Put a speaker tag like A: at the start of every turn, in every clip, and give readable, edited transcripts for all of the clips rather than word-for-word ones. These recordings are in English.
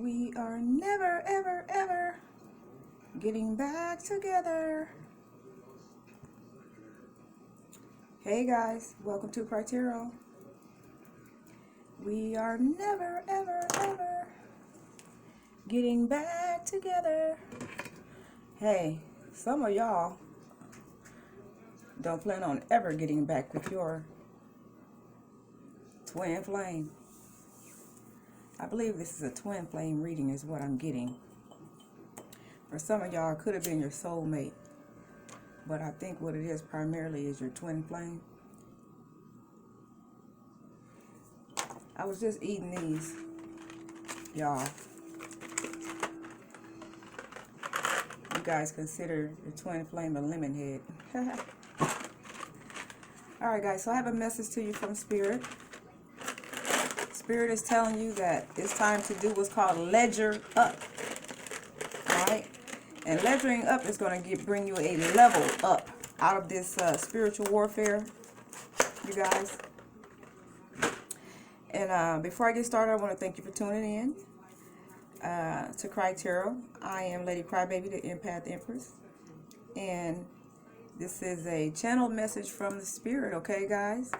A: We are never, ever, ever getting back together. Hey guys, welcome to CRYYY. We are never, ever, ever getting back together. Hey, some of y'all don't plan on ever getting back with your twin flame. I believe this is a twin flame reading is what I'm getting. For some of y'all, it could have been your soulmate. But I think what it is primarily is your twin flame. I was just eating these, y'all. You guys consider your twin flame a lemon head. Alright guys, so I have a message to you from Spirit. Spirit is telling you that it's time to do what's called ledger up. Alright? And ledgering up is going to bring you a level up out of this spiritual warfare, you guys. And before I get started, I want to thank you for tuning in to CRYYTarot. I am Lady Crybaby, the Empath Empress. And this is a channeled message from the Spirit, okay, guys?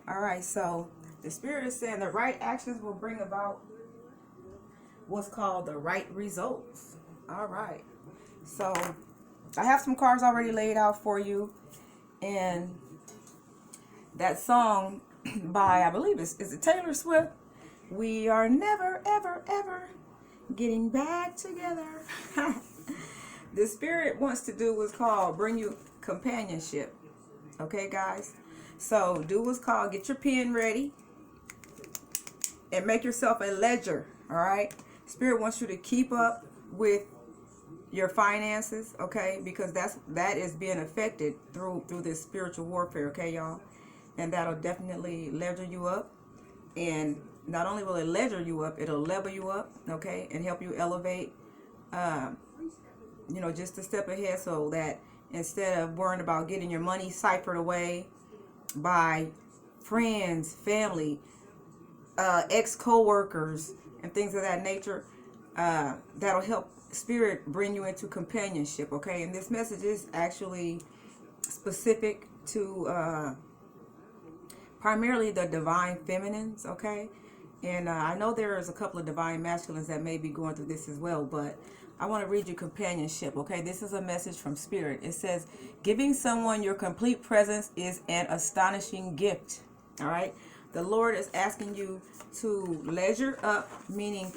A: Alright, so the Spirit is saying the right actions will bring about what's called the right results. Alright. So, I have some cards already laid out for you. And that song by, I believe, is it Taylor Swift? We are never, ever, ever getting back together. The Spirit wants to do what's called bring you companionship. Okay, guys? So, do what's called get your pen ready and make yourself a ledger. Alright? Spirit wants you to keep up with your finances, okay, because that is being affected through this spiritual warfare, okay, y'all, and that'll definitely ledger you up. And not only will it ledger you up, it'll level you up, okay, and help you elevate, you know, just a step ahead, so that instead of worrying about getting your money ciphered away by friends, family, ex-co-workers, and things of that nature, that'll help Spirit bring you into companionship, okay? And this message is actually specific to primarily the divine feminines, okay? And I know there is a couple of divine masculines that may be going through this as well, but I want to read you companionship, okay? This is a message from Spirit. It says, giving someone your complete presence is an astonishing gift, all right? The Lord is asking you to ledger up, meaning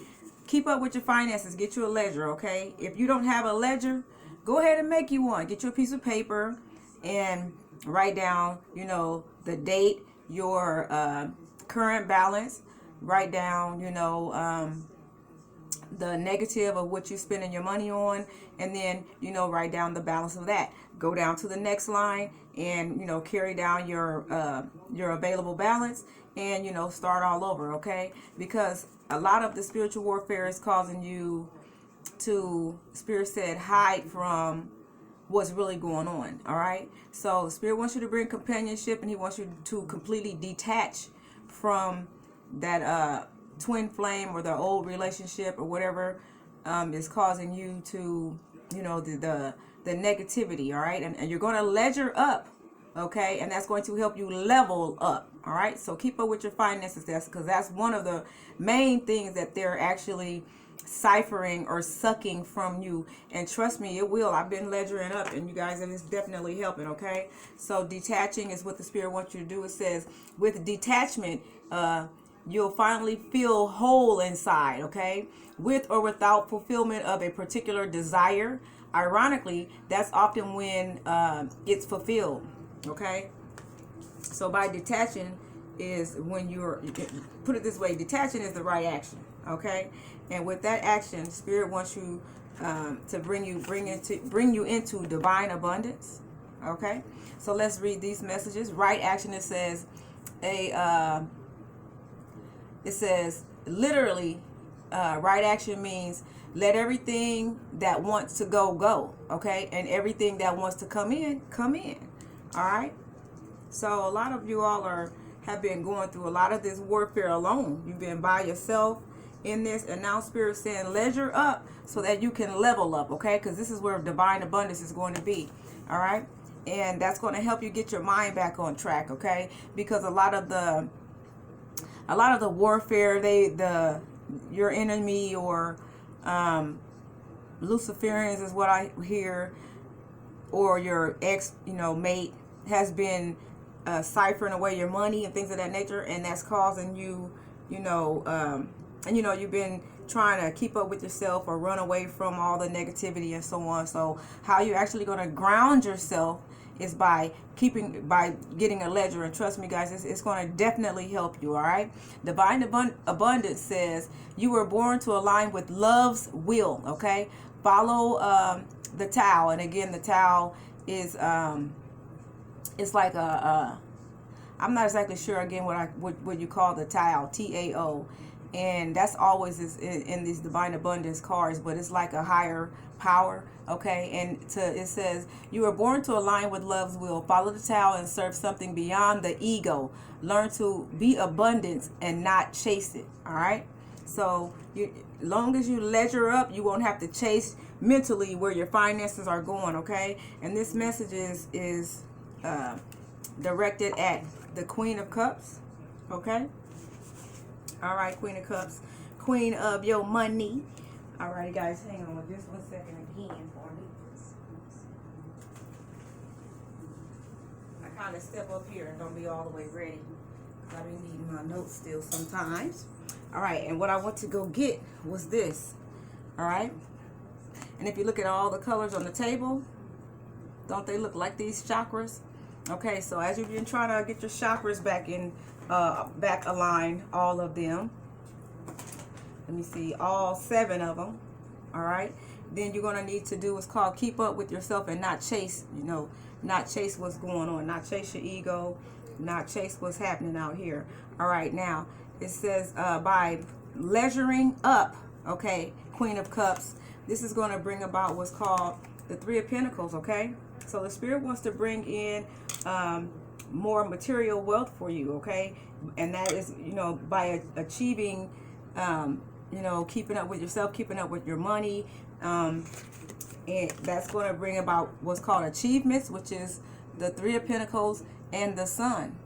A: keep up with your finances. Get you a ledger, okay? If you don't have a ledger, go ahead and make you one. Get you a piece of paper and write down, you know, the date, your current balance. Write down, you know, the negative of what you're spending your money on. And then, you know, write down the balance of that. Go down to the next line and, you know, carry down your available balance and, you know, start all over, okay? Because a lot of the spiritual warfare is causing you to, Spirit said, hide from what's really going on, all right? So Spirit wants you to bring companionship, and He wants you to completely detach from that twin flame or the old relationship or whatever is causing you to, you know, the negativity, all right? And you're going to ledger up, okay? And that's going to help you level up, all right? So keep up with your finances, because that's one of the main things that they're actually ciphering or sucking from you. And trust me, it will. I've been ledgering up, and you guys, and it's definitely helping, okay? So detaching is what the Spirit wants you to do. It says, with detachment, you'll finally feel whole inside, okay? With or without fulfillment of a particular desire. Ironically, that's often when it's fulfilled, okay? So by detaching is when you're, put it this way, detaching is the right action, okay? And with that action, Spirit wants you to bring you into divine abundance, okay? So let's read these messages. Right action, it says literally, right action means let everything that wants to go, okay? And everything that wants to come in, all right? So a lot of you all have been going through a lot of this warfare alone. You've been by yourself. in this, and now Spirit saying ledger up so that you can level up, okay? Because this is where divine abundance is going to be, all right? And that's going to help you get your mind back on track, okay? Because a lot of the warfare, your enemy or Luciferians is what I hear, or your ex, mate has been ciphering away your money and things of that nature, and that's causing you, and you've been trying to keep up with yourself or run away from all the negativity and so on. So how you're actually going to ground yourself is by getting a ledger, and trust me guys, it's going to definitely help you. All right, divine abundance says you were born to align with love's will, okay? Follow the Tao, and again, the Tao is it's like I'm not exactly sure again what you call the Tao, Tao, and that's always in these divine abundance cards, but it's like a higher power, okay? And it says you were born to align with love's will, follow the Tao, and serve something beyond the ego. Learn to be abundant and not chase it. All right, so long as you ledger up, you won't have to chase mentally where your finances are going, okay? And this message is directed at the Queen of Cups, okay? All right, Queen of Cups, Queen of your money. All right, guys, hang on with just 1 second again for me. I kind of step up here and don't be all the way ready, because I be needing my notes still sometimes. All right, and what I want to go get was this, all right? And if you look at all the colors on the table, don't they look like these chakras? Okay, so as you've been trying to get your chakras back aligned, all of them. Let me see, all 7 of them. All right. Then you're gonna need to do what's called keep up with yourself and not chase. Not chase what's going on. Not chase your ego. Not chase what's happening out here. All right. Now it says by leisuring up. Okay, Queen of Cups. This is going to bring about what's called the 3 of Pentacles. Okay. So the Spirit wants to bring in more material wealth for you, okay? And that is, by achieving, keeping up with yourself, keeping up with your money, and that's going to bring about what's called achievements, which is the 3 of Pentacles and the Sun,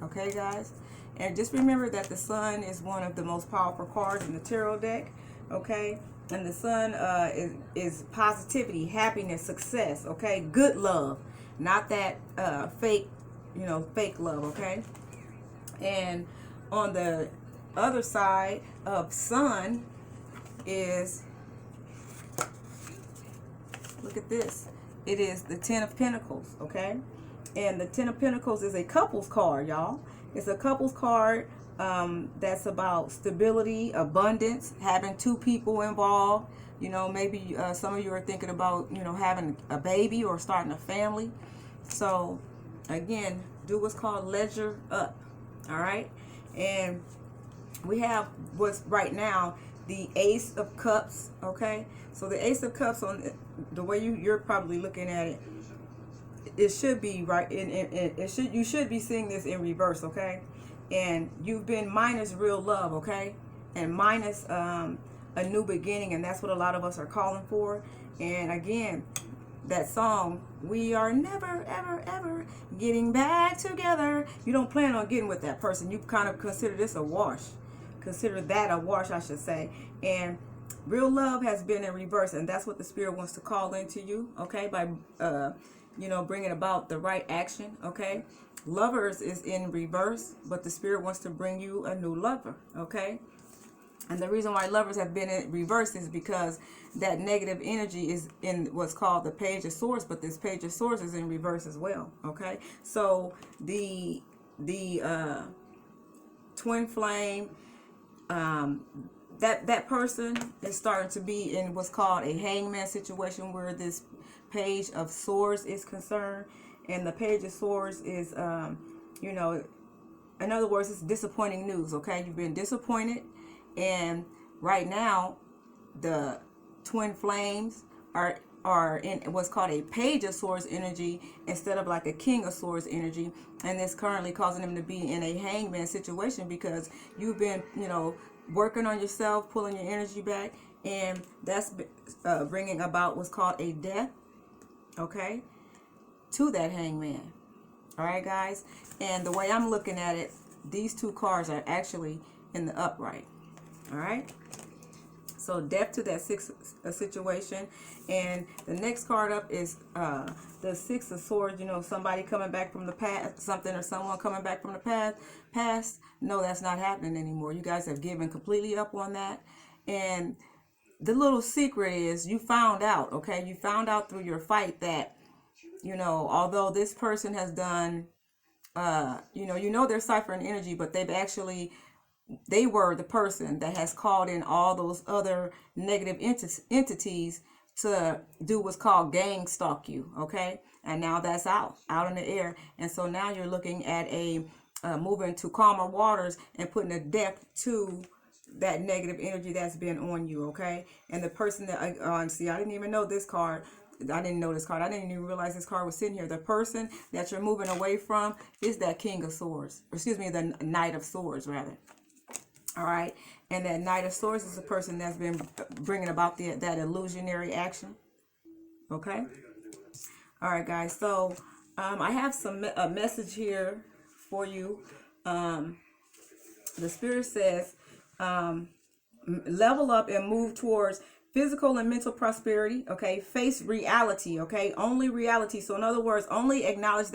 A: okay, guys? And just remember that the Sun is one of the most powerful cards in the tarot deck, okay? And the Sun is positivity, happiness, success, okay? Good love, not that fake, fake love, okay? And on the other side of Sun is, look at this, it is the 10 of Pentacles, okay? And the 10 of Pentacles is a couples card, y'all. It's a couples card that's about stability, abundance, having 2 people involved. Maybe some of you are thinking about, having a baby or starting a family. So, again, do what's called ledger up, all right? And we have what's right now the Ace of Cups, okay? So the Ace of Cups, on the way you're probably looking at it, it should be right. You should be seeing this in reverse, okay? And you've been minus real love, okay? And minus a new beginning, and that's what a lot of us are calling for. And again, that song, we are never, ever, ever getting back together. You don't plan on getting with that person. You kind of consider this a wash. Consider that a wash, I should say. And real love has been in reverse, and that's what the Spirit wants to call into you, okay? By, bringing about the right action, okay? Lovers is in reverse, but the Spirit wants to bring you a new lover, okay? And the reason why lovers have been in reverse is because that negative energy is in what's called the Page of Swords, but this Page of Swords is in reverse as well, okay? So the twin flame, that person is starting to be in what's called a hangman situation, where this Page of Swords is concerned. And the Page of Swords is, in other words, it's disappointing news, okay? You've been disappointed. And right now, the twin flames are are in what's called a Page of Swords energy instead of like a King of Swords energy, and it's currently causing them to be in a hangman situation because you've been, working on yourself, pulling your energy back, and that's bringing about what's called a death, okay, to that hangman. All right, guys, and the way I'm looking at it, these two cards are actually in the upright. All right, so death to that situation. And the next card up is the Six of Swords. Somebody coming back from the past, something or someone coming back from the past. No, that's not happening anymore. You guys have given completely up on that. And the little secret is you found out, okay? You found out through your fight that, although this person has done, they're ciphering energy, but they were the person that has called in all those other negative entities to do what's called gang stalk you, okay? And now that's out in the air. And so now you're looking at a moving to calmer waters and putting a depth to that negative energy that's been on you, okay? And the person that, see, I didn't even know this card. I didn't know this card. I didn't even realize this card was sitting here. The person that you're moving away from is that King of Swords. Excuse me, the Knight of Swords, rather. All right, and that Knight of Swords is a person that's been bringing about that illusionary action. Okay. All right, guys. So I have a message here for you. The Spirit says, level up and move towards physical and mental prosperity. Okay, face reality. Okay, only reality. So in other words, only acknowledge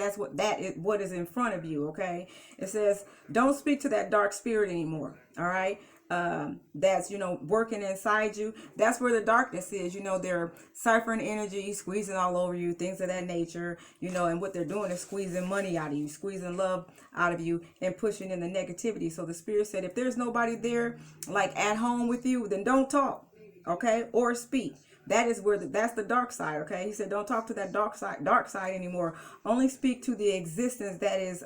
A: what is in front of you. Okay, it says don't speak to that dark spirit anymore. All right, that's working inside you. That's where the darkness is. They're ciphering energy, squeezing all over you, things of that nature. And what they're doing is squeezing money out of you, squeezing love out of you, and pushing in the negativity. So the Spirit said, if there's nobody there like at home with you, then don't talk. Okay, or speak. That's the dark side. Okay, he said don't talk to that dark side anymore. Only speak to the existence that is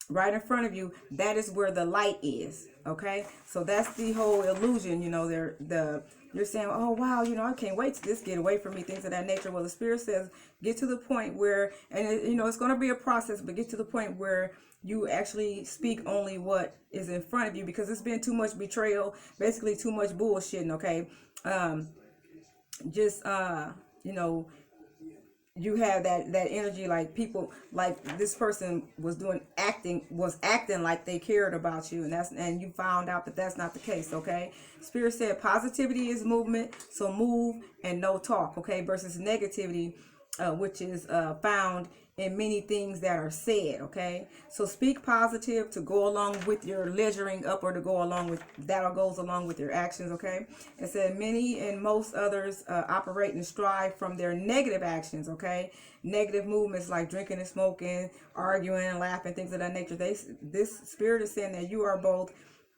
A: right in front of you. That is where the light is. Okay, so that's the whole illusion. You're saying, oh wow, I can't wait till this get away from me, things of that nature. Well, the Spirit says get to the point where, and it's going to be a process, but get to the point where you actually speak only what is in front of you, because it's been too much betrayal, basically too much bullshitting. Okay, you have that energy, like people, like this person was acting like they cared about you, and you found out that that's not the case. Okay, Spirit said positivity is movement, so move and no talk. Okay, versus negativity, which is found in many things that are said. Okay, so speak positive to go along with your leisuring up, or to go along with that goes along with your actions. Okay, it said many and most others operate and strive from their negative actions. Okay, negative movements like drinking and smoking, arguing and laughing, things of that nature. This Spirit is saying that you are both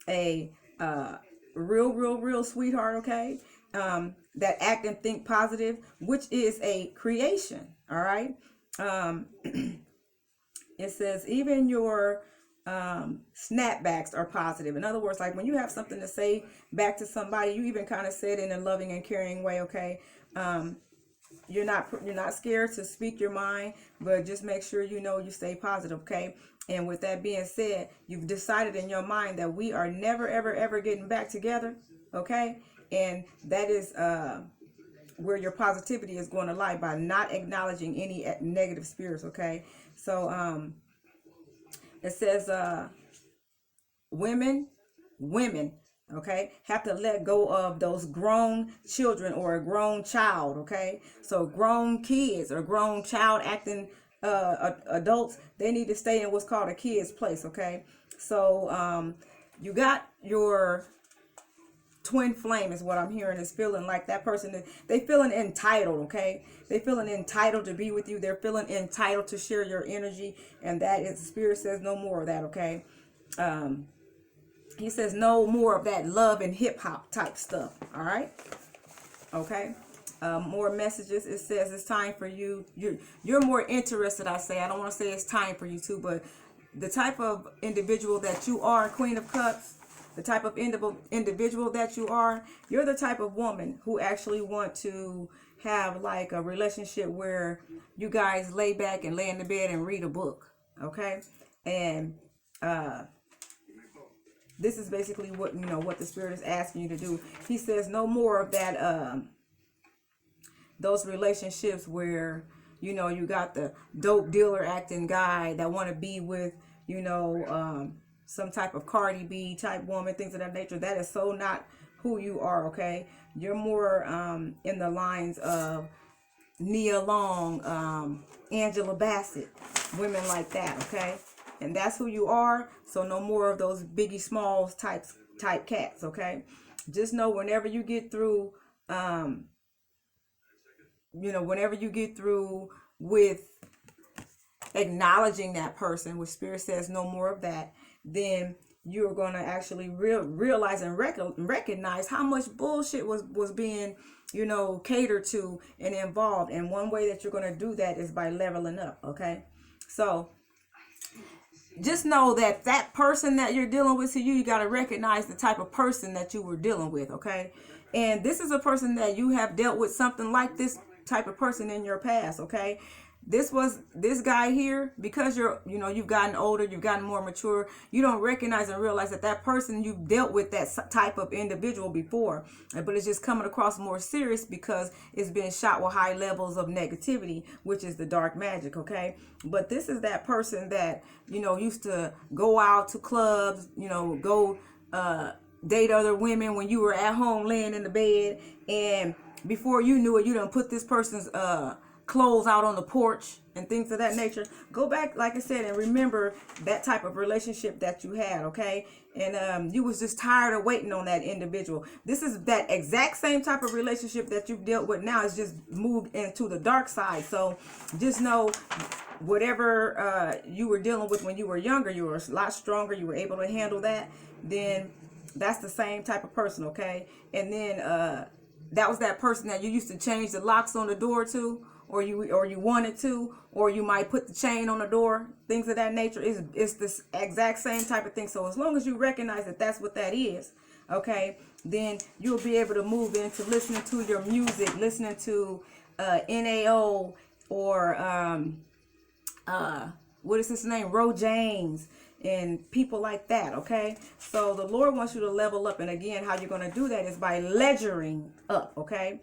A: a real sweetheart. Okay, that act and think positive, which is a creation. All right. It says even your snapbacks are positive. In other words, like when you have something to say back to somebody, you even kind of say it in a loving and caring way. Okay, you're not scared to speak your mind, but just make sure you stay positive. Okay, and with that being said, you've decided in your mind that we are never ever getting back together. Okay, and that is where your positivity is going to lie, by not acknowledging any negative spirits. Okay, so it says women okay, have to let go of those grown children or a grown child. Okay, so grown kids or grown child acting adults, they need to stay in what's called a kid's place. Okay, so you got your twin flame is what I'm hearing, is feeling like that person, they feeling entitled. Okay, they feeling entitled to be with you, they're feeling entitled to share your energy, and that is, the Spirit says no more of that. Okay, he says no more of that love and hip-hop type stuff. All right, okay, more messages. It says it's time for you, you're more interested. I don't want to say it's time for you too, but the type of individual that you are, Queen of Cups, the type of individual that you are, you're the type of woman who actually want to have like a relationship where you guys lay back and lay in the bed and read a book, okay? And this is basically what, you know, what the Spirit is asking you to do. He says no more of that, those relationships where, you know, you got the dope dealer acting guy that want to be with, you know, some type of Cardi B type woman, things of that nature. That is so not who you are, okay? You're more in the lines of Nia Long, Angela Bassett, women like that, okay? And that's who you are. So no more of those Biggie Smalls type cats, okay? Just know whenever you get through, you know, whenever you get through with acknowledging that person, which Spirit says no more of that, then you're going to actually realize and recognize how much bullshit was being, you know, catered to and involved. And one way that you're going to do that is by leveling up, okay? So just know that that person that you're dealing with, you got to recognize the type of person that you were dealing with, okay? And this is a person that you have dealt with something like this type of person in your past, okay? This guy here, because you've gotten older, you've gotten more mature, you don't recognize and realize that that person, you've dealt with that type of individual before, but it's just coming across more serious because it's been shot with high levels of negativity, which is the dark magic, okay? But this is that person that, you know, used to go out to clubs, you know, go date other women when you were at home laying in the bed, and before you knew it, you done put this person's clothes out on the porch and things of that nature. Go back, like I said, and remember that type of relationship that you had, okay? And you was just tired of waiting on that individual. This is that exact same type of relationship that you've dealt with now. It's just moved into the dark side. So just know whatever you were dealing with when you were younger, you were a lot stronger, you were able to handle that, then that's the same type of person, okay? And then that was that person that you used to change the locks on the door to, or you wanted to, or you might put the chain on the door, things of that nature. It's this exact same type of thing. So as long as you recognize that that's what that is, okay, then you'll be able to move into listening to your music, listening to NAO, or what is his name, Ro James, and people like that, okay? So the Lord wants you to level up, and again, how you're going to do that is by ledgering up, okay?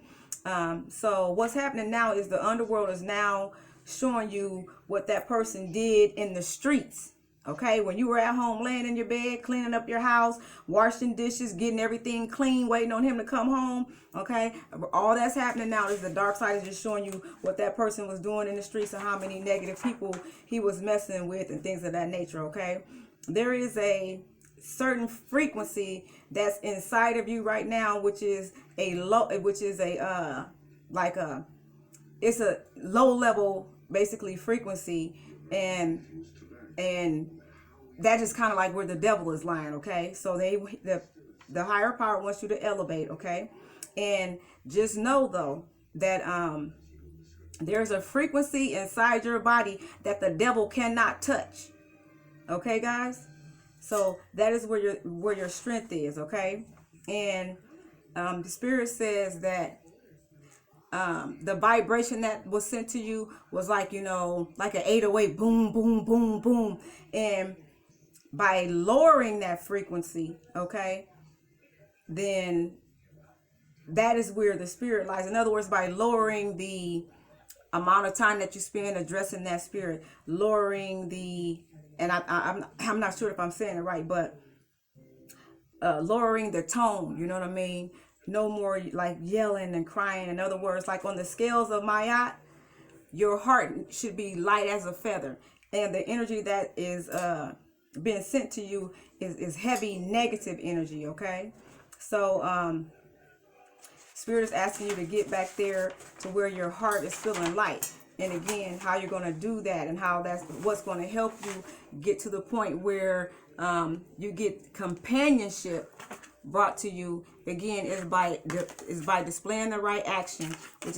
A: So what's happening now is the underworld is now showing you what that person did in the streets, okay? When you were at home laying in your bed, cleaning up your house, washing dishes, getting everything clean, waiting on him to come home, okay? All that's happening now is the dark side is just showing you what that person was doing in the streets and how many negative people he was messing with and things of that nature, okay? There is a certain frequency that's inside of you right now, which is a low, it's a low level basically frequency, and that is kind of like where the devil is lying, okay? So the higher power wants you to elevate, okay? And just know though that there's a frequency inside your body that the devil cannot touch, okay, guys? So that is where your strength is, okay? And the Spirit says that the vibration that was sent to you was like, you know, like an 808, boom, boom, boom, boom. And by lowering that frequency, okay, then that is where the Spirit lies. In other words, by lowering the amount of time that you spend addressing that spirit, lowering the, and I'm not sure if I'm saying it right, but lowering the tone, you know what I mean? No more like yelling and crying. In other words, like on the scales of Mayat, your heart should be light as a feather, and the energy that is being sent to you is heavy negative energy, okay? So Spirit is asking you to get back there to where your heart is feeling light. And again, how you're going to do that and how that's what's going to help you get to the point where you get companionship brought to you, again, is by displaying the right action, which